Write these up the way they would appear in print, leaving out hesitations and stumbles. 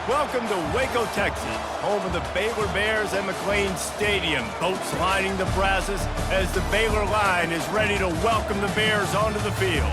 Welcome to Waco, Texas, home of the Baylor Bears and McLean Stadium. Boats lining the brasses as the Baylor line is ready to welcome the Bears onto the field.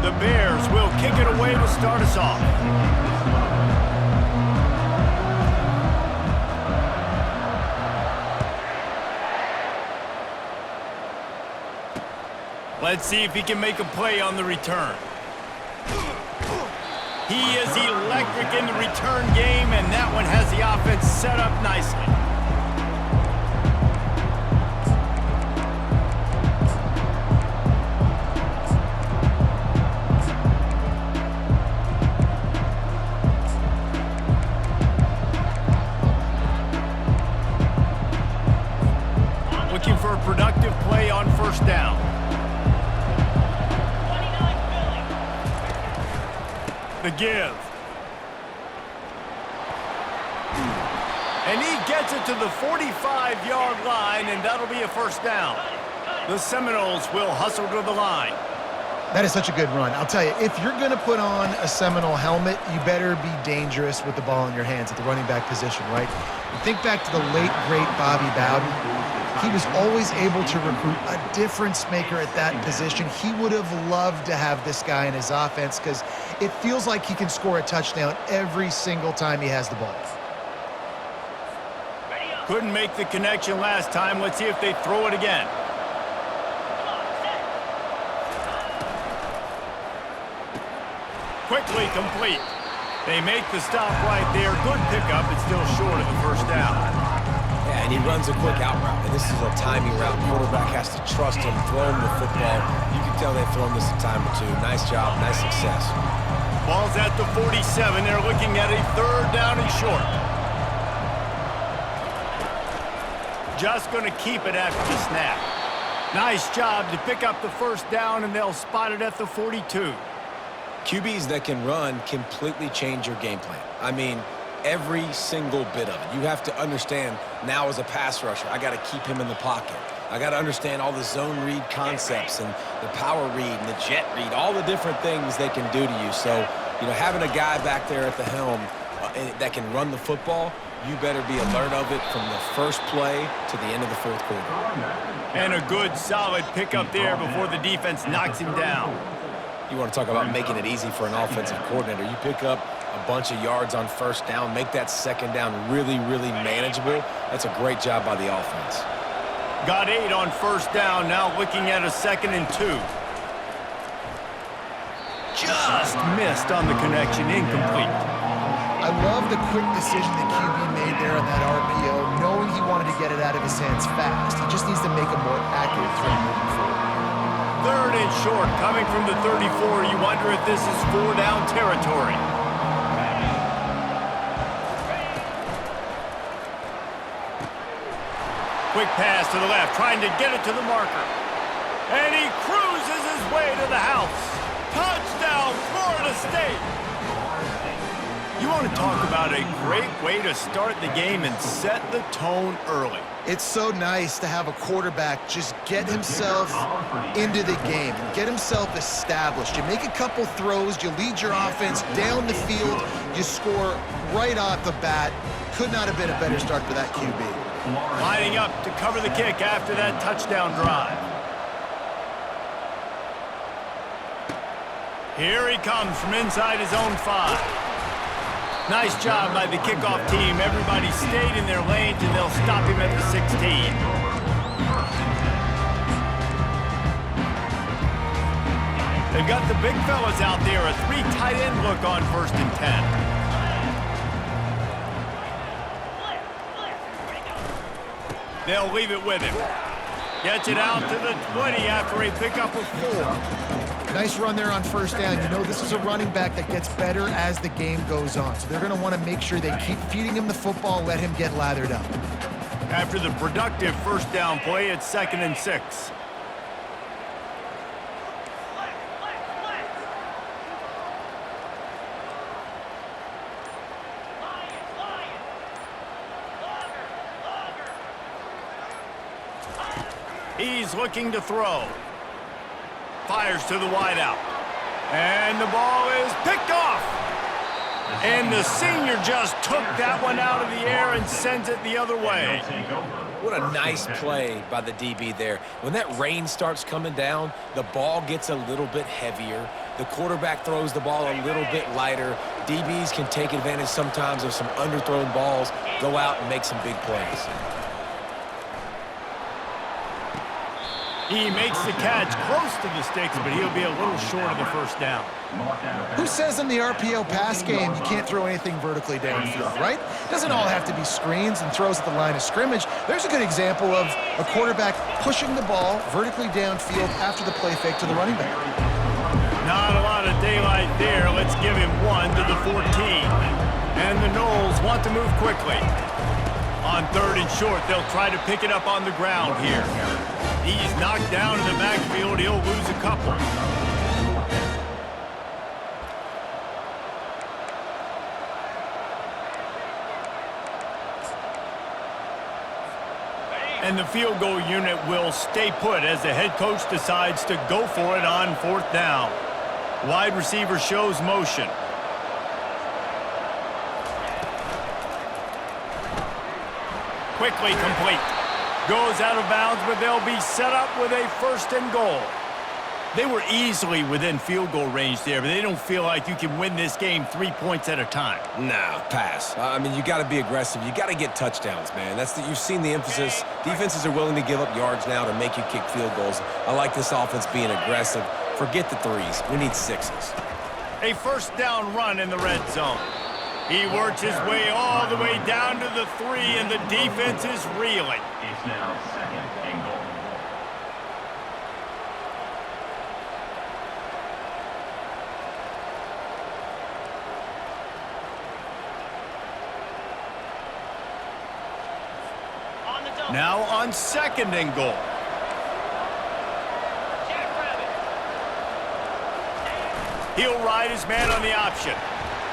The Bears will kick it away to start us off. Let's see if he can make a play on the return. He is electric in the return game, and that one has the offense set up nicely. Looking for a productive play on first down. The give. And he gets it to the 45-yard line, and that'll be a first down. The Seminoles will hustle to the line. That is such a good run. I'll tell you, if you're going to put on a Seminole helmet, you better be dangerous with the ball in your hands at the running back position, right? You think back to the late, great Bobby Bowden. He was always able to recruit a difference maker at that position. He would have loved to have this guy in his offense because it feels like he can score a touchdown every single time he has the ball. Couldn't make the connection last time. Let's see if they throw it again. Quickly complete. They make the stop right there. Good pickup. It's still short of the first down. Yeah, and he runs a quick out route, and this is a timing route. Quarterback has to trust him, throw him the football. You can tell they've thrown this a time or two. Nice job, nice success. Ball's at the 47. They're looking at a third down and short. Just going to keep it after the snap. Nice job to pick up the first down, and they'll spot it at the 42. QBs that can run completely change your game plan. I mean, every single bit of it. You have to understand now as a pass rusher, I got to keep him in the pocket. I got to understand all the zone read concepts and the power read and the jet read, all the different things they can do to you. So, you know, having a guy back there at the helm that can run the football, you better be alert of it from the first play to the end of the fourth quarter. And a good, solid pickup there before the defense knocks him down. You want to talk about making it easy for an offensive coordinator. You pick up a bunch of yards on first down, make that second down really, really manageable. That's a great job by the offense. Got 8 on first down, now looking at a 2nd and 2. Just missed on the connection, incomplete. I love the quick decision the QB made there on that RPO, knowing he wanted to get it out of his hands fast. He just needs to make a more accurate throw moving forward. 3rd and short, coming from the 34. You wonder if this is 4-down territory. Quick pass to the left, trying to get it to the marker. And he cruises his way to the house. Touchdown, Florida State! You want to talk about a great way to start the game and set the tone early. It's so nice to have a quarterback just get himself into the game, get himself established. You make a couple throws, you lead your offense down the field, you score right off the bat. Could not have been a better start for that QB. Lining up to cover the kick after that touchdown drive. Here he comes from inside his own 5. Nice job by the kickoff team. Everybody stayed in their lanes, and they'll stop him at the 16. They've got the big fellas out there. A 3 tight end look on 1st and 10. They'll leave it with him. Gets it out to the 20 after a pickup of 4. Nice run there on first down. You know this is a running back that gets better as the game goes on. So they're going to want to make sure they keep feeding him the football, let him get lathered up. After the productive first down play, it's 2nd and 6. He's looking to throw. Fires to the wideout. And the ball is picked off. And the senior just took that one out of the air and sends it the other way. What a nice play by the DB there. When that rain starts coming down, the ball gets a little bit heavier. The quarterback throws the ball a little bit lighter. DBs can take advantage sometimes of some underthrown balls, go out and make some big plays. He makes the catch close to the sticks, but he'll be a little short of the first down. Who says in the RPO pass game you can't throw anything vertically downfield, right? Doesn't all have to be screens and throws at the line of scrimmage. There's a good example of a quarterback pushing the ball vertically downfield after the play fake to the running back. Not a lot of daylight there. Let's give him 1 to the 14. And the Noles want to move quickly. On 3rd and short, they'll try to pick it up on the ground here. He's knocked down in the backfield. He'll lose a couple. And the field goal unit will stay put as the head coach decides to go for it on 4th down. Wide receiver shows motion. Quickly complete. Goes out of bounds, but they'll be set up with a 1st and goal. They were easily within field goal range there, but they don't feel like you can win this game 3 points at a time. Nah, pass. I mean, you got to be aggressive. You got to get touchdowns, man. You've seen the emphasis. Defenses are willing to give up yards now to make you kick field goals. I like this offense being aggressive. Forget the 3s. We need 6s. A 1st down run in the red zone. He works his way all the way down to the 3, and the defense is reeling. It's now 2nd and goal. Now on 2nd and goal. He'll ride his man on the option.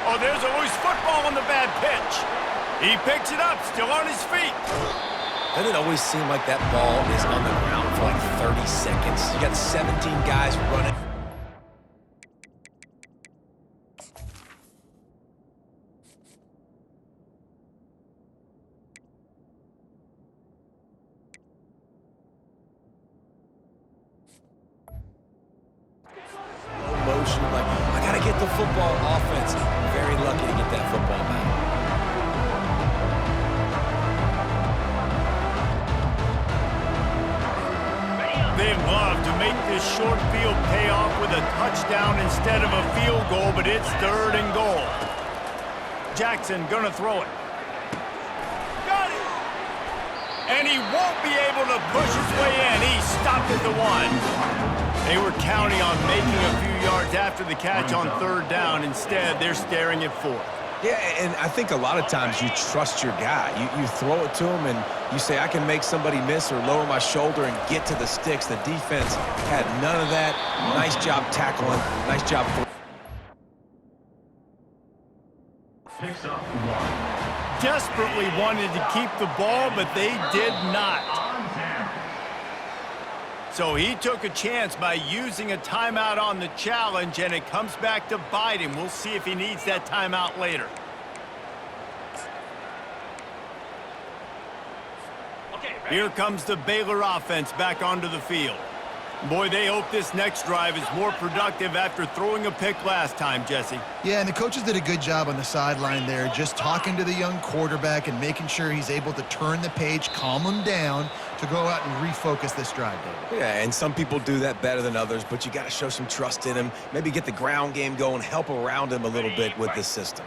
Oh, there's a loose football on the bad pitch. He picks it up, still on his feet. Doesn't it always seem like that ball is on the ground for like 30 seconds? You got 17 guys running. Motion, like, I got to get the football offense. Very lucky to get that football back. They'd love to make this short field pay off with a touchdown instead of a field goal, but it's 3rd and goal. Jackson gonna throw it. Got it! And he won't be able to push his way in. He stopped at the 1. They were counting on making a few yards after the catch on 3rd down. Instead, they're staring at 4th. Yeah, and I think a lot of times you trust your guy. You throw it to him and you say, I can make somebody miss or lower my shoulder and get to the sticks. The defense had none of that. Nice job tackling. Nice job. Picks up 1. Desperately wanted to keep the ball, but they did not. So he took a chance by using a timeout on the challenge, and it comes back to bite him. We'll see if he needs that timeout later. Here comes the Baylor offense back onto the field. Boy, they hope this next drive is more productive after throwing a pick last time, Jesse. Yeah, and the coaches did a good job on the sideline there, just talking to the young quarterback and making sure he's able to turn the page, calm him down to go out and refocus this drive, David. Yeah, and some people do that better than others, but you got to show some trust in him. Maybe get the ground game going, help around him a little bit with this system.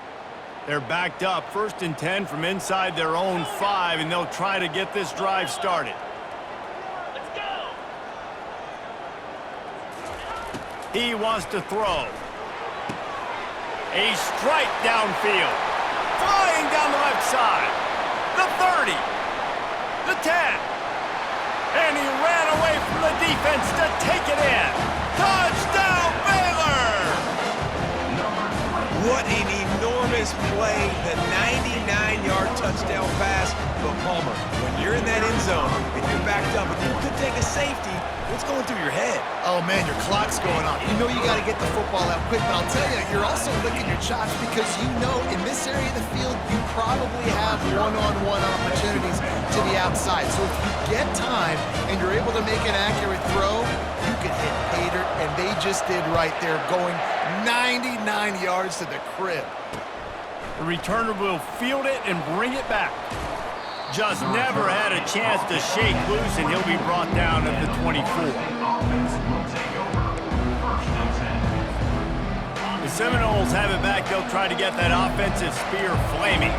They're backed up, 1st and 10 from inside their own 5, and they'll try to get this drive started. He wants to throw. A strike downfield. Flying down the left side. The 30. The 10. And he ran away from the defense to take it in. Touchdown, Baylor! What an enormous play. The 99-yard touchdown pass. But Palmer, when you're in that end zone and you're backed up and you could take a safety, what's going through your head? Oh, man, your clock's going off. You know you got to get the football out quick, but I'll tell you, you're also licking your chops because you know in this area of the field, you probably have one-on-one opportunities to the outside. So if you get time and you're able to make an accurate throw, you can hit pay dirt, and they just did right there, going 99 yards to the crib. The returner will field it and bring it back. Just never had a chance to shake loose, and he'll be brought down at the 24. The Seminoles have it back. They'll try to get that offensive spear flaming.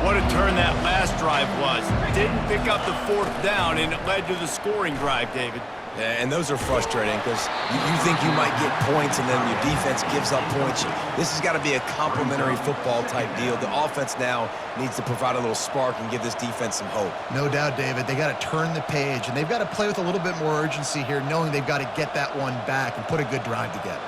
What a turn that last drive was. Didn't pick up the 4th down, and it led to the scoring drive, David. Yeah, and those are frustrating because you think you might get points and then your defense gives up points. This has got to be a complementary football type deal. The offense now needs to provide a little spark and give this defense some hope. No doubt, David. They got to turn the page, and they've got to play with a little bit more urgency here, knowing they've got to get that one back and put a good drive together.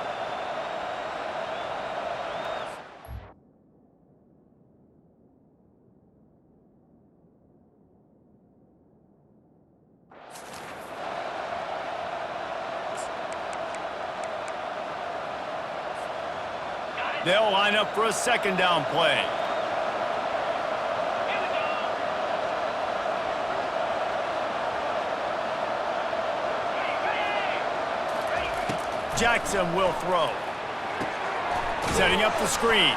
They'll line up for a 2nd down play. Jackson will throw. Setting up the screen.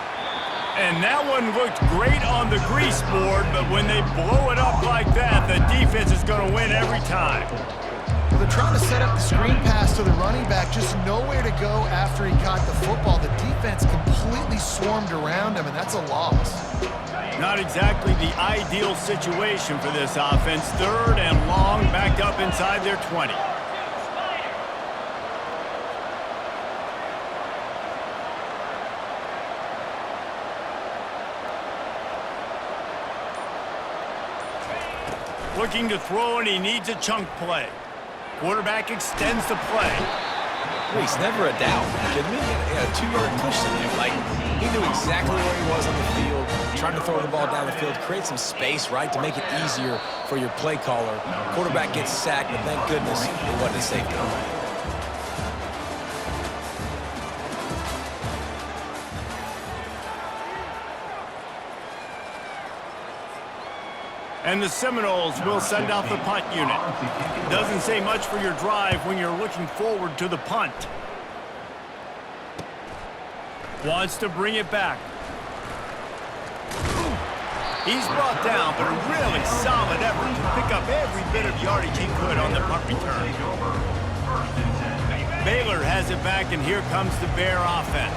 And that one looked great on the grease board, but when they blow it up like that, the defense is going to win every time. Well, they're trying to set up the screen pass to the running back, just nowhere to go after he caught the football. The defense completely swarmed around him, and that's a loss. Not exactly the ideal situation for this offense. 3rd and long, backed up inside their 20. Looking to throw, and he needs a chunk play. Quarterback extends the play. Please, never a doubt. You kidding me? He had a 2-yard push in there. Like, he knew exactly where he was on the field, trying to throw the ball down the field, create some space, right, to make it easier for your play caller. Quarterback gets sacked, but thank goodness it wasn't a safety. And the Seminoles will send out the punt unit. Doesn't say much for your drive when you're looking forward to the punt. Wants to bring it back. He's brought down, but a really solid effort to pick up every bit of yardage he could on the punt return. Baylor has it back, and here comes the Bear offense.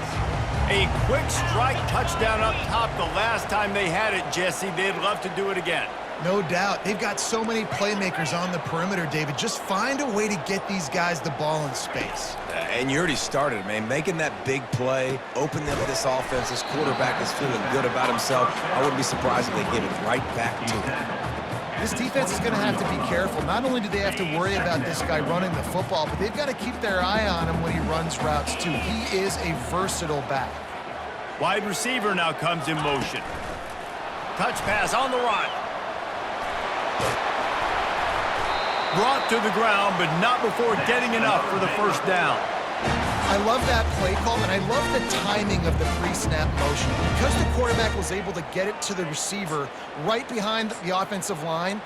A quick strike touchdown up top the last time they had it, Jesse. They'd love to do it again. No doubt. They've got so many playmakers on the perimeter, David. Just find a way to get these guys the ball in space. And you already started, man. Making that big play, opening up this offense. This quarterback is feeling good about himself. I wouldn't be surprised if they give it right back to him. This defense is going to have to be careful. Not only do they have to worry about this guy running the football, but they've got to keep their eye on him when he runs routes, too. He is a versatile back. Wide receiver now comes in motion. Touch pass on the run. Brought to the ground, but not before getting enough for the 1st down. I love that play call, and I love the timing of the pre-snap motion. Because the quarterback was able to get it to the receiver right behind the offensive line,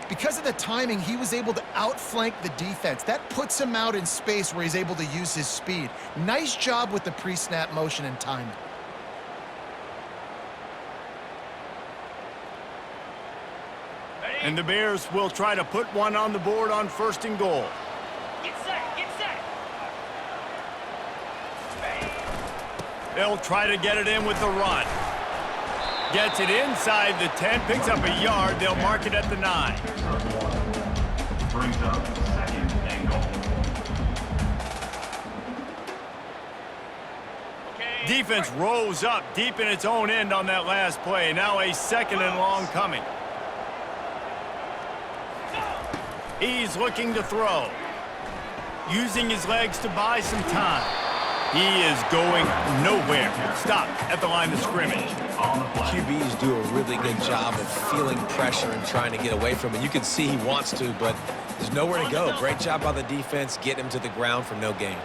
because of the timing, he was able to outflank the defense. That puts him out in space where he's able to use his speed. Nice job with the pre-snap motion and timing. And the Bears will try to put one on the board on 1st and goal. Get set, get set. They'll try to get it in with the run. Gets it inside the 10, picks up a yard. They'll mark it at the 9. Brings up 2nd and goal. Defense rolls up deep in its own end on that last play. Now a 2nd and long coming. He's looking to throw. Using his legs to buy some time. He is going nowhere. Stop at the line of scrimmage. QBs do a really good job of feeling pressure and trying to get away from it. You can see he wants to, but there's nowhere to go. Great job by the defense, getting him to the ground for no gain.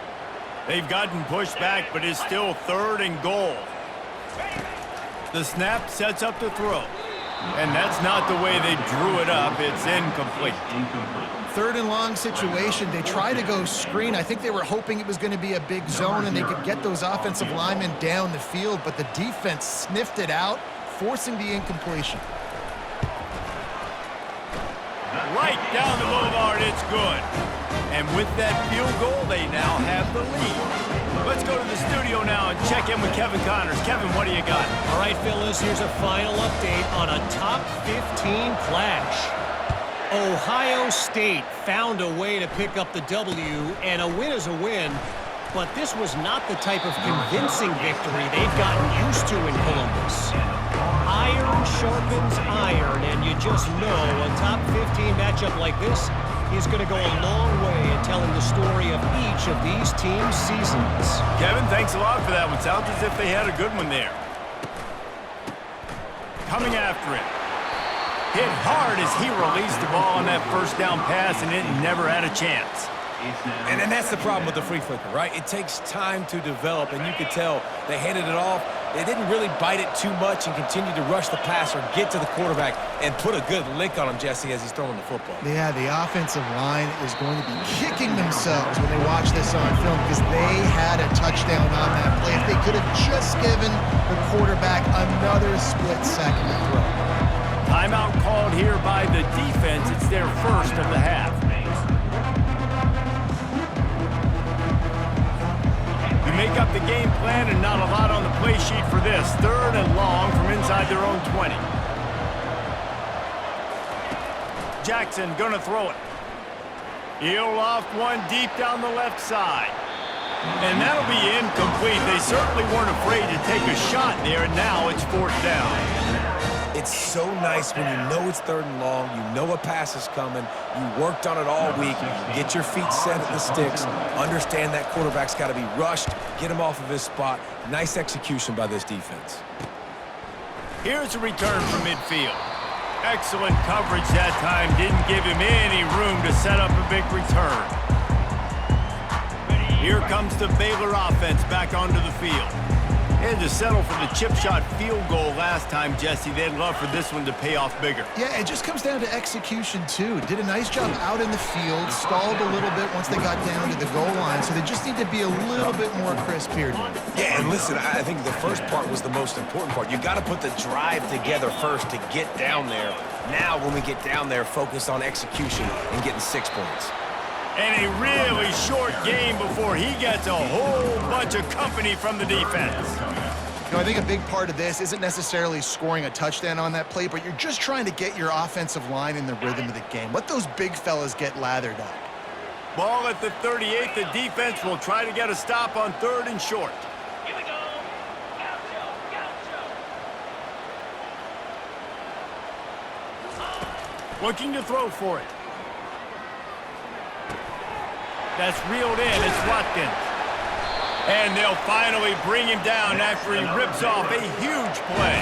They've gotten pushed back, but it's still 3rd and goal. The snap sets up the throw. And that's not the way they drew it up. It's incomplete. 3rd and long situation. They try to go screen. I think they were hoping it was going to be a big zone and they could get those offensive linemen down the field, but the defense sniffed it out, forcing the incompletion. Right down the boulevard, it's good. And with that field goal, they now have the lead. Let's go to the studio now and check in with Kevin Connors. Kevin, what do you got? All right, Phyllis, here's a final update on a top 15 clash. Ohio State found a way to pick up the W, and a win is a win, but this was not the type of convincing victory they've gotten used to in Columbus. Iron sharpens iron, and you just know a top 15 matchup like this is going to go a long way in telling the story of each of these teams' seasons. Kevin, thanks a lot for that one. Sounds as if they had a good one there. Coming after it. Hit hard as he released the ball on that 1st down pass, and it never had a chance. And that's the problem with the free flicker, right? It takes time to develop, and you could tell they handed it off. They didn't really bite it too much and continue to rush the passer, get to the quarterback, and put a good lick on him, Jesse, as he's throwing the football. Yeah, the offensive line is going to be kicking themselves when they watch this on film because they had a touchdown on that play. If they could have just given the quarterback another split second to throw. Timeout called here by the defense. It's their 1st of the half. Make up the game plan and not a lot on the play sheet for this. 3rd and long from inside their own 20. Jackson gonna throw it. He'll loft one deep down the left side. And that'll be incomplete. They certainly weren't afraid to take a shot there, and now it's 4th down. It's so nice when you know it's 3rd and long, you know a pass is coming, you worked on it all week, get your feet set at the sticks, understand that quarterback's got to be rushed, get him off of his spot. Nice execution by this defense. Here's a return from midfield. Excellent coverage that time. Didn't give him any room to set up a big return. Here comes the Baylor offense back onto the field. They had to settle for the chip shot field goal last time, Jesse. They'd love for this one to pay off bigger. Yeah, it just comes down to execution, too. Did a nice job out in the field, stalled a little bit once they got down to the goal line, so they just need to be a little bit more crisp here. Yeah, and listen, I think the first part was the most important part. You got to put the drive together first to get down there. Now, when we get down there, focus on execution and getting 6 points. And a really short game before he gets a whole bunch of company from the defense. You know, I think a big part of this isn't necessarily scoring a touchdown on that play, but you're just trying to get your offensive line in the rhythm of the game. Let those big fellas get lathered up. Ball at the 38. The defense will try to get a stop on 3rd and short. Here we go. Gaucho. Looking to throw for it. That's reeled in. It's Watkins. And they'll finally bring him down after he rips off a huge play.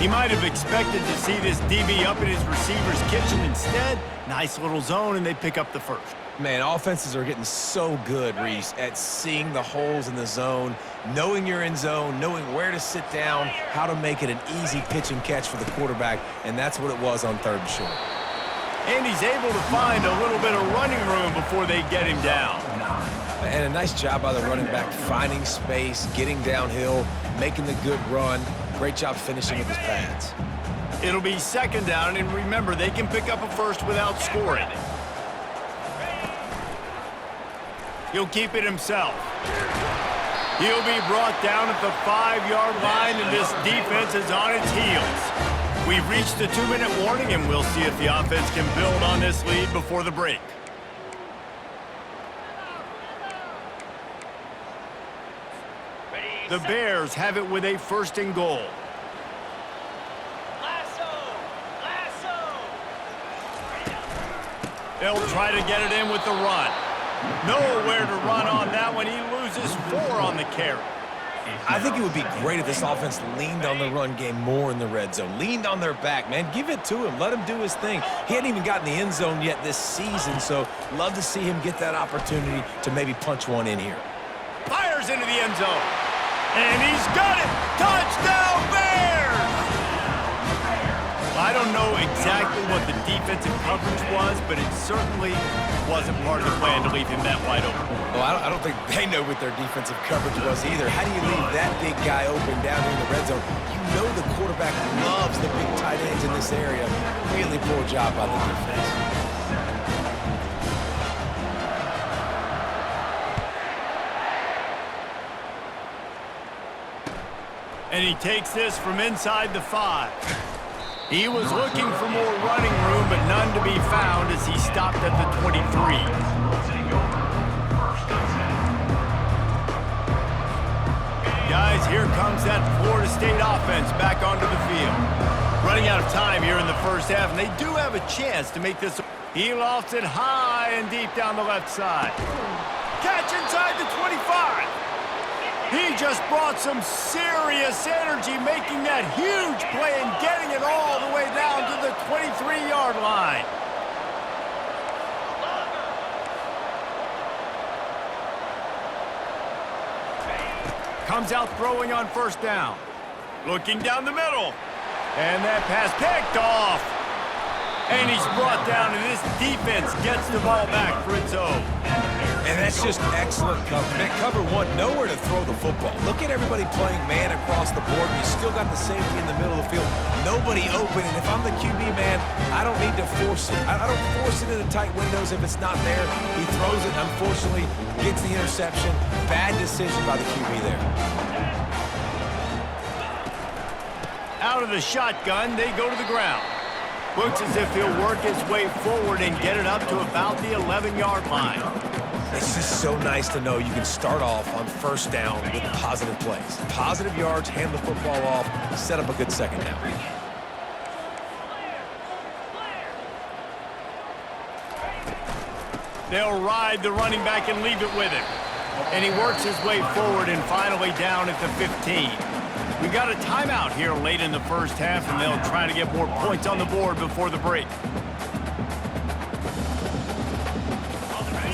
He might have expected to see this DB up in his receiver's kitchen. Instead, nice little zone, and they pick up the 1st. Man, offenses are getting so good, Reese, at seeing the holes in the zone, knowing you're in zone, knowing where to sit down, how to make it an easy pitch and catch for the quarterback, and that's what it was on 3rd and short. And he's able to find a little bit of running room before they get him down. And a nice job by the running back, finding space, getting downhill, making the good run. Great job finishing with his pads. It'll be 2nd down, and remember, they can pick up a 1st without scoring. He'll keep it himself. He'll be brought down at the 5-yard line, and this defense is on its heels. We've reached the 2-minute warning, and we'll see if the offense can build on this lead before the break. Ready, The Bears have it with a 1st and goal. They'll try to get it in with the run. Nowhere to run on that one. He loses 4 on the carry. I think it would be great if this offense leaned on the run game more in the red zone. Leaned on their back, man. Give it to him. Let him do his thing. He hadn't even gotten the end zone yet this season, so love to see him get that opportunity to maybe punch one in here. Fires into the end zone. And he's got it. Touchdown, Bears! I don't know exactly what the defensive coverage was, but it certainly wasn't part of the plan to leave him that wide open. Well, I don't think they know what their defensive coverage was either. How do you leave that big guy open down here in the red zone? You know the quarterback loves the big tight ends in this area. Really poor job by the defense. And he takes this from inside the 5. He was looking for more running room, but none to be found as he stopped at the 23. Guys, here comes that Florida State offense back onto the field. Running out of time here in the 1st half, and they do have a chance to make this. He lofts it high and deep down the left side. Catch inside the 25. He just brought some serious energy, making that huge play and getting it all the way down to the 23-yard line. Comes out throwing on 1st down. Looking down the middle. And that pass picked off. And he's brought down, and this defense gets the ball back for its own. And that's just excellent cover. Man, cover 1, nowhere to throw the football. Look at everybody playing man across the board. You still got the safety in the middle of the field. Nobody open. And if I'm the QB, man, I don't need to force it. I don't force it into tight windows if it's not there. He throws it, unfortunately, gets the interception. Bad decision by the QB there. Out of the shotgun, they go to the ground. Looks as if he'll work his way forward and get it up to about the 11-yard line. It's just so nice to know you can start off on 1st down with positive plays. Positive yards, hand the football off, set up a good 2nd down. They'll ride the running back and leave it with him. And he works his way forward and finally down at the 15. We got a timeout here late in the 1st half, and they'll try to get more points on the board before the break.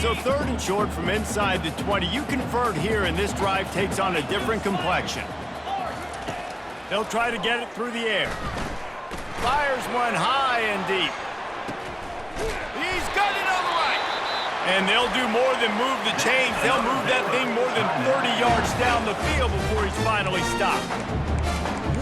So 3rd and short from inside the 20. You convert here, and this drive takes on a different complexion. They'll try to get it through the air. Fires one high and deep. He's got it on the right. And they'll do more than move the chains. They'll move that thing more than 30 yards down the field before he's finally stopped.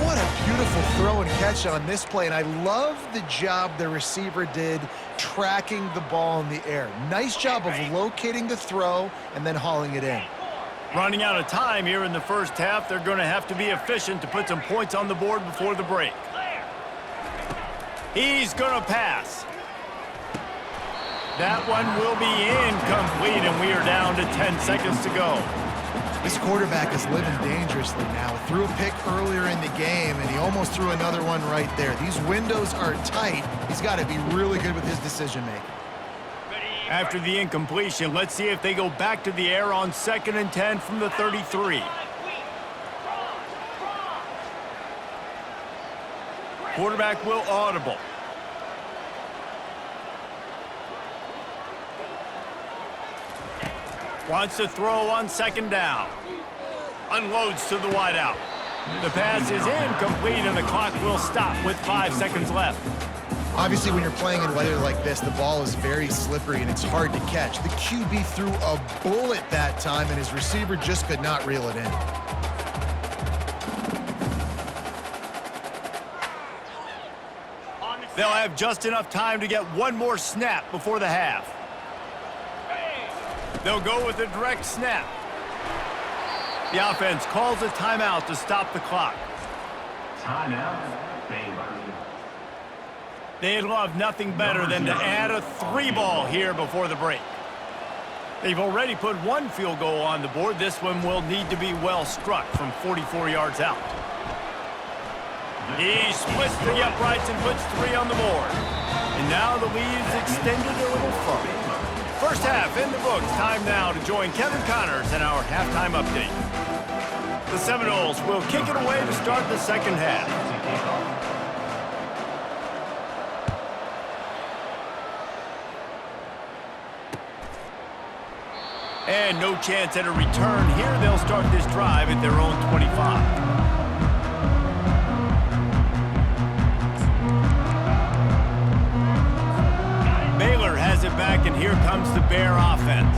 What a beautiful throw and catch on this play, and I love the job the receiver did tracking the ball in the air. Nice job of locating the throw and then hauling it in. Running out of time here in the 1st half, they're going to have to be efficient to put some points on the board before the break. He's going to pass. That one will be incomplete, and we are down to 10 seconds to go. This quarterback is living dangerously now. Threw a pick earlier in the game, and he almost threw another one right there. These windows are tight. He's got to be really good with his decision-making. After the incompletion, let's see if they go back to the air on 2nd and 10 from the 33. Quarterback will audible. Wants to throw on 2nd down. Unloads to the wideout. The pass is incomplete, and the clock will stop with 5 seconds left. Obviously, when you're playing in weather like this, the ball is very slippery, and it's hard to catch. The QB threw a bullet that time, and his receiver just could not reel it in. They'll have just enough time to get one more snap before the half. They'll go with a direct snap. The offense calls a timeout to stop the clock. Timeout, Baylor. They'd love nothing better than to add a 3 ball here before the break. They've already put one field goal on the board. This one will need to be well struck from 44 yards out. He splits the uprights and puts 3 on the board. And now the lead is extended a little further. First half in the books. Time now to join Kevin Connors in our halftime update. The Seminoles will kick it away to start the second half. And no chance at a return here. They'll start this drive at their own 25. Baylor has it back, and here comes the Bear offense.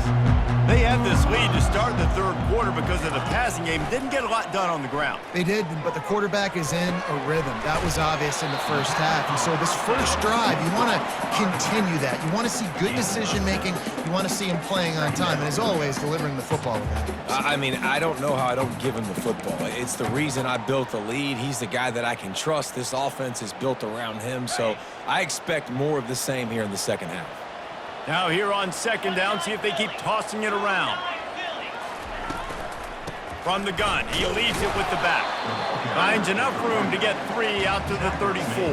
They had this lead to start the third quarter because of the passing game. Didn't get a lot done on the ground. They did, but the quarterback is in a rhythm. That was obvious in the first half. And so this first drive, you want to continue that. You want to see good decision-making. You want to see him playing on time. And as always, delivering the football with accuracy. I mean, I don't know how I don't give him the football. It's the reason I built the lead. He's the guy that I can trust. This offense is built around him. So I expect more of the same here in the second half. Now here on second down, see if they keep tossing it around. From the gun, he leaves it with the back. Finds enough room to get 3 out to the 34.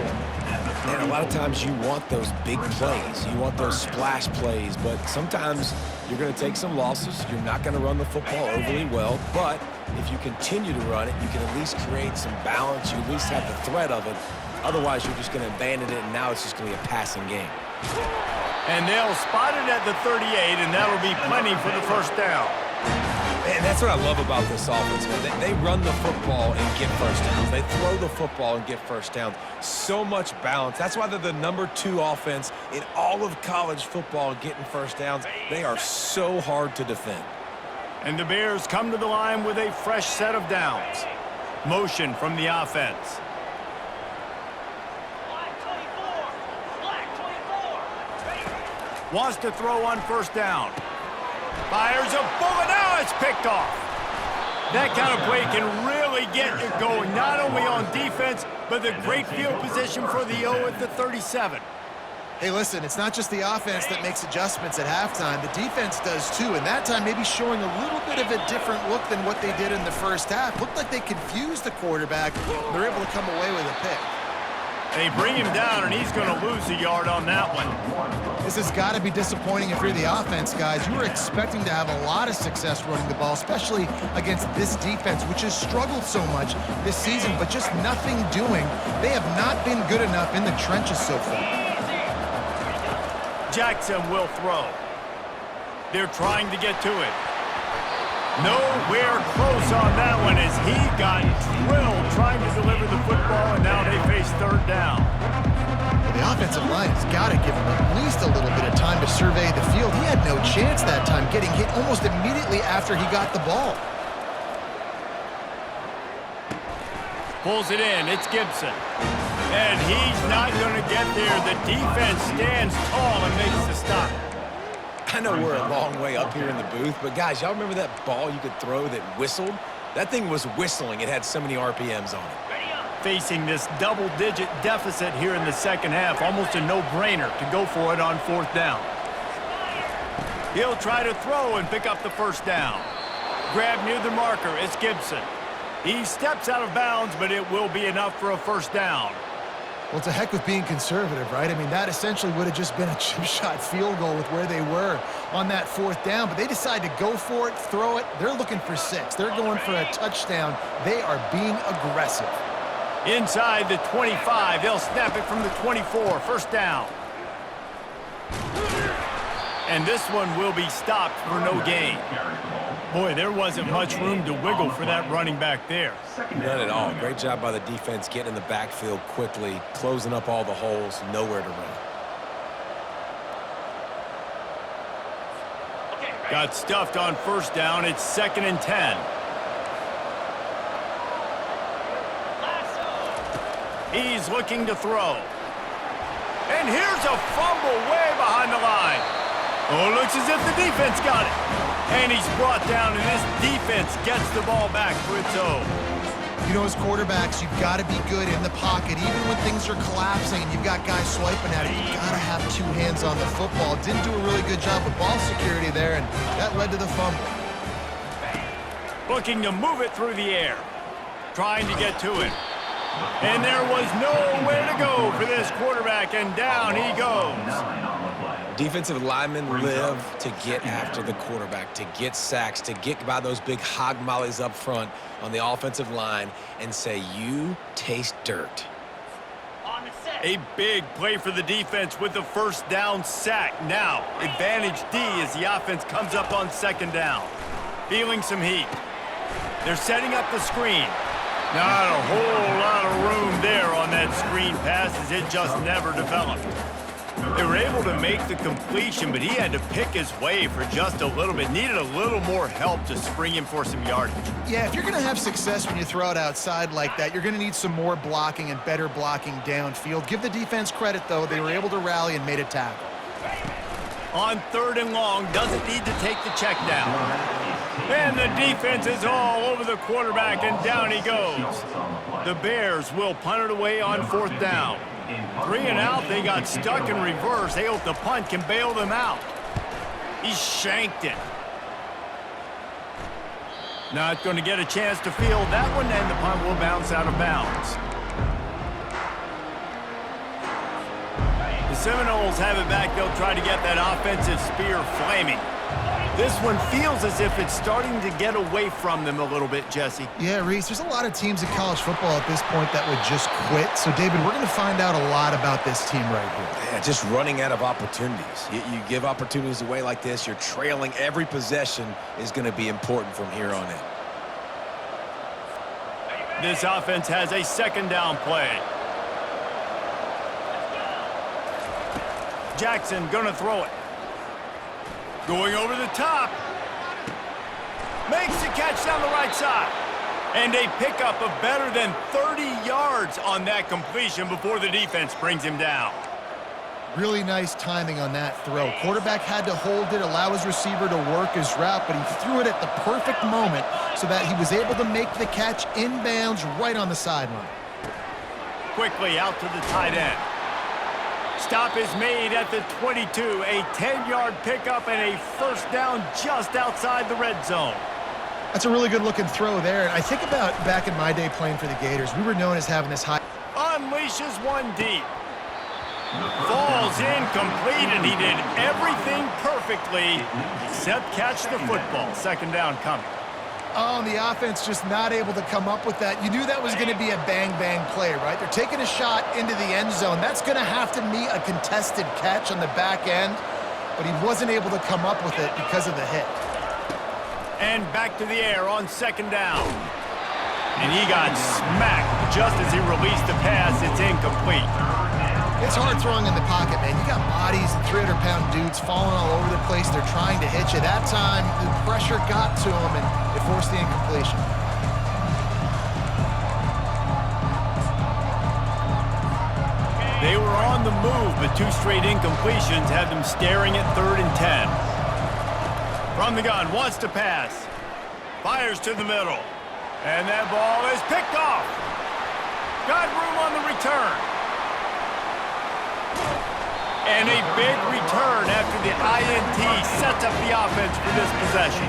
And a lot of times you want those big plays. You want those splash plays, but sometimes you're going to take some losses. You're not going to run the football overly well, but if you continue to run it, you can at least create some balance. You at least have the threat of it. Otherwise, you're just going to abandon it, and now it's just going to be a passing game. And they'll spot it at the 38, and that'll be plenty for the first down. And that's what I love about this offense, man. They run the football and get first downs. They throw the football and get first downs. So much balance. That's why they're the #2 offense in all of college football getting first downs. They are so hard to defend. And the Bears come to the line with a fresh set of downs. Motion from the offense. Wants to throw on first down. Fires a bullet. Now it's picked off. That kind of play can really get you going, not only on defense, but the great field position for the O at the 37. Hey, listen, it's not just the offense that makes adjustments at halftime. The defense does too, and that time maybe showing a little bit of a different look than what they did in the first half. Looked like they confused the quarterback. They're able to come away with a pick. They bring him down, and he's going to lose a yard on that one. This has got to be disappointing if you're the offense, guys. You were expecting to have a lot of success running the ball, especially against this defense, which has struggled so much this season, but just nothing doing. They have not been good enough in the trenches so far. Jackson will throw. They're trying to get to it. Nowhere close on that one as he got drilled trying to deliver the football, and now they face third down. Well, the offensive line has got to give him at least a little bit of time to survey the field. He had no chance that time, getting hit almost immediately after he got the ball. Pulls it in. It's Gibson. And he's not going to get there. The defense stands tall and makes the stop. I know we're a long way up here in the booth, but guys, y'all remember that ball you could throw that whistled? That thing was whistling. It had so many RPMs on it. Facing this double-digit deficit here in the second half, almost a no-brainer to go for it on fourth down. He'll try to throw and pick up the first down. Grab near the marker. It's Gibson. He steps out of bounds, but it will be enough for a first down. Well, it's a heck with being conservative, right? I mean, that essentially would have just been a chip shot field goal with where they were on that fourth down, but they decide to go for it, throw it. They're looking for 6. They're going for a touchdown. They are being aggressive. Inside the 25, they'll snap it from the 24. First down. And this one will be stopped for no gain. Boy, there wasn't much room to wiggle for that running back there. None at all. Great job by the defense getting in the backfield quickly, closing up all the holes, nowhere to run. Got stuffed on first down. It's 2nd and 10. He's looking to throw. And here's a fumble way behind the line. Oh, looks as if the defense got it. And he's brought down, and this defense gets the ball back for its own. You know, as quarterbacks, you've got to be good in the pocket. Even when things are collapsing and you've got guys swiping at it, you've got to have two hands on the football. Didn't do a really good job of ball security there, and that led to the fumble. Looking to move it through the air. Trying to get to it. And there was nowhere to go for this quarterback, and down he goes. Defensive linemen live to get after the quarterback, to get sacks, to get by those big hog mollies up front on the offensive line and say, you taste dirt. On the set. A big play for the defense with the first down sack. Now, advantage D as the offense comes up on second down. Feeling some heat. They're setting up the screen. Not a whole lot of room there on that screen pass as it just never developed. They were able to make the completion, but he had to pick his way for just a little bit. Needed a little more help to spring him for some yardage. Yeah, if you're going to have success when you throw it outside like that, you're going to need some more blocking and better blocking downfield. Give the defense credit, though. They were able to rally and made a tackle. On third and long, doesn't need to take the check down. And the defense is all over the quarterback, and down he goes. The Bears will punt it away on fourth down. 3 and out, they got stuck in reverse. They hope the punt can bail them out. He shanked it. Not going to get a chance to field that one, and the punt will bounce out of bounds. The Seminoles have it back. They'll try to get that offensive spear flaming. This one feels as if it's starting to get away from them a little bit, Jesse. Yeah, Reese, there's a lot of teams in college football at this point that would just quit. So, David, we're going to find out a lot about this team right here. Yeah, just running out of opportunities. You give opportunities away like this, you're trailing. Every possession is going to be important from here on in. This offense has a second down play. Jackson going to throw it. Going over the top. Makes the catch down the right side. And a pickup of better than 30 yards on that completion before the defense brings him down. Really nice timing on that throw. Quarterback had to hold it, allow his receiver to work his route, but he threw it at the perfect moment so that he was able to make the catch inbounds right on the sideline. Quickly out to the tight end. Stop is made at the 22. A 10-yard pickup and a first down just outside the red zone. That's a really good-looking throw there. And I think about back in my day playing for the Gators, we were known as having this high. Unleashes one deep. Falls incomplete, and he did everything perfectly except catch the football. Second down coming. Oh, and the offense just not able to come up with that. You knew that was going to be a bang-bang play, right? They're taking a shot into the end zone. That's going to have to meet a contested catch on the back end, but he wasn't able to come up with it because of the hit. And back to the air on second down. And he got smacked just as he released the pass. It's incomplete. It's hard throwing in the pocket, man. You got bodies and 300-pound dudes falling all over the place. They're trying to hit you. That time, the pressure got to him, and it forced the incompletion. They were on the move, but 2 straight incompletions had them staring at 3rd and 10. From the gun, wants to pass. Fires to the middle. And that ball is picked off. Got room on the return. And a big return after the INT sets up the offense for this possession.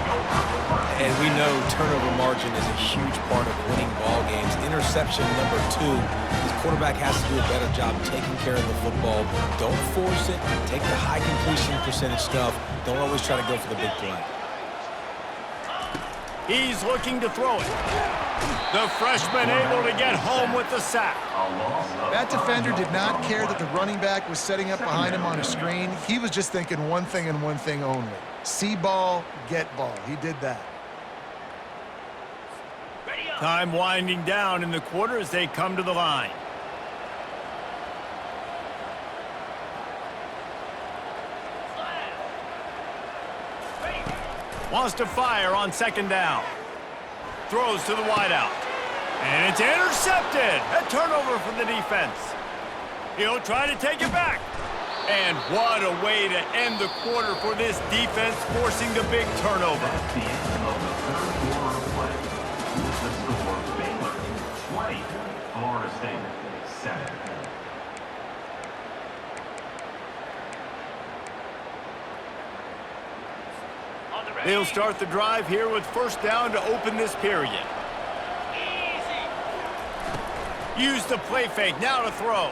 And we know turnover margin is a huge part of winning ball games. Interception number 2. This quarterback has to do a better job taking care of the football. Don't force it. Take the high completion percentage stuff. Don't always try to go for the big play. He's looking to throw it. The freshman able to get home with the sack. That defender did not care that the running back was setting up behind him on a screen. He was just thinking one thing and one thing only. See ball, get ball. He did that. Time winding down in the quarter as they come to the line. Wants to fire on second down. Throws to the wideout. And it's intercepted. A turnover for the defense. He'll try to take it back. And what a way to end the quarter for this defense, forcing the big turnover. That's the end of the third quarter of play. The score, Baylor State, 7. On the ready. They'll start the drive here with first down to open this period. Easy. Use the play fake, now to throw.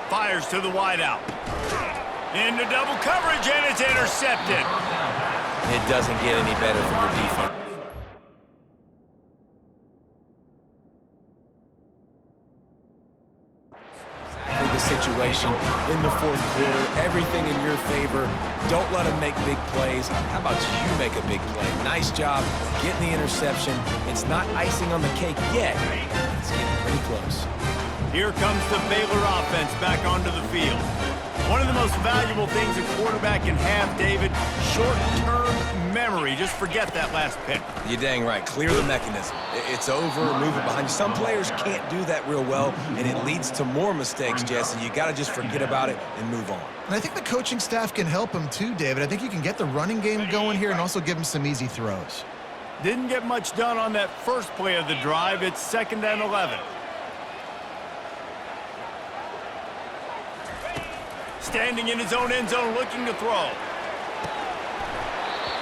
Fires to the wideout. Into double coverage, and it's intercepted. It doesn't get any better for your defense. The situation in the fourth quarter, everything in your favor. Don't let them make big plays. How about you make a big play? Nice job getting the interception. It's not icing on the cake yet. It's getting pretty close. Here comes the Baylor offense back onto the field. One of the most valuable things a quarterback can have, David, short-term memory. Just forget that last pick. You're dang right. Clear the mechanism. It's over. Move it behind you. Some players can't do that real well, and it leads to more mistakes, Jesse. You got to just forget about it and move on. And I think the coaching staff can help him too, David. I think you can get the running game going here and also give him some easy throws. Didn't get much done on that first play of the drive. It's 2nd and 11. Standing in his own end zone, looking to throw.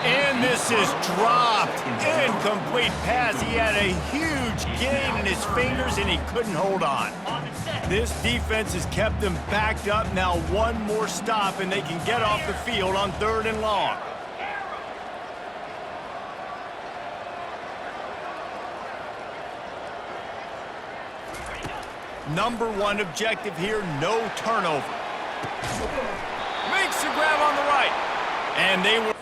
And this is dropped. Incomplete pass. He had a huge gain in his fingers, and he couldn't hold on. On the set. This defense has kept them backed up. Now one more stop, and they can get off the field on 3rd and long. Number one objective here, no turnover. Makes the grab on the right. And they were...